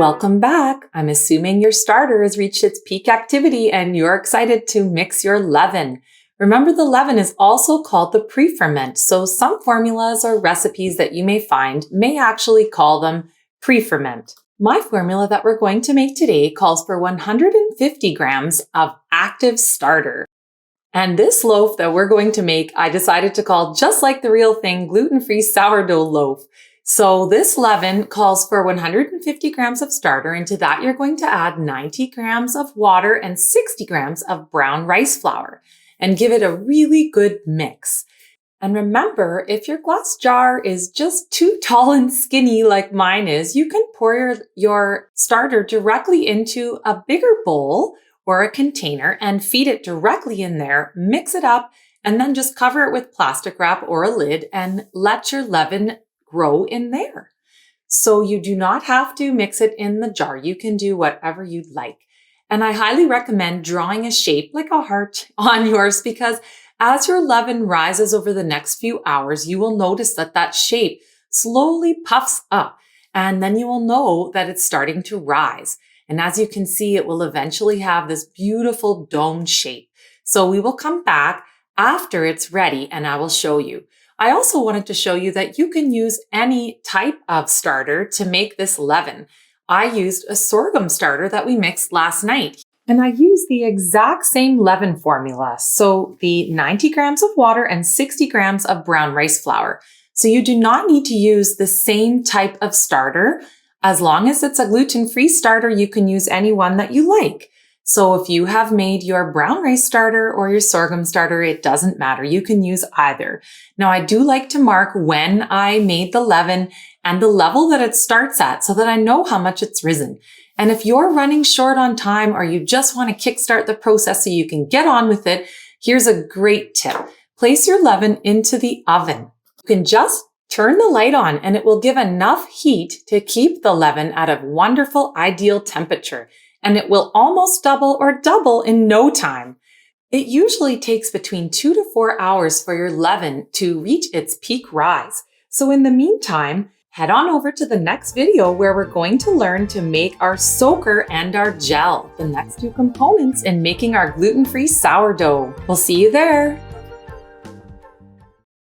Welcome back. I'm assuming your starter has reached its peak activity and you're excited to mix your leaven. Remember, the leaven is also called the pre-ferment, so some formulas or recipes that you may find may actually call them pre-ferment. My formula that we're going to make today calls for 150 grams of active starter. And this loaf that we're going to make, I decided to call, just like the real thing, gluten-free sourdough loaf. So this leaven calls for 150 grams of starter, and to that you're going to add 90 grams of water and 60 grams of brown rice flour and give it a really good mix. And remember, if your glass jar is just too tall and skinny like mine is, you can pour your starter directly into a bigger bowl or a container and feed it directly in there, mix it up, and then just cover it with plastic wrap or a lid and let your leaven grow in there. So you do not have to mix it in the jar. You can do whatever you'd like. And I highly recommend drawing a shape like a heart on yours, because as your leaven rises over the next few hours, you will notice that that shape slowly puffs up, and then you will know that it's starting to rise. And as you can see, it will eventually have this beautiful dome shape. So we will come back after it's ready and I will show you. I also wanted to show you that you can use any type of starter to make this leaven. I used a sorghum starter that we mixed last night, and I used the exact same leaven formula. So the 90 grams of water and 60 grams of brown rice flour. So you do not need to use the same type of starter. As long as it's a gluten-free starter, you can use any one that you like. So if you have made your brown rice starter or your sorghum starter, it doesn't matter. You can use either. Now, I do like to mark when I made the leaven and the level that it starts at so that I know how much it's risen. And if you're running short on time or you just want to kickstart the process so you can get on with it, here's a great tip. Place your leaven into the oven. You can just turn the light on and it will give enough heat to keep the leaven at a wonderful, ideal temperature. And it will almost double or double in no time. It usually takes between 2 to 4 hours for your leaven to reach its peak rise. So in the meantime, head on over to the next video where we're going to learn to make our soaker and our gel, the next two components in making our gluten-free sourdough. We'll see you there.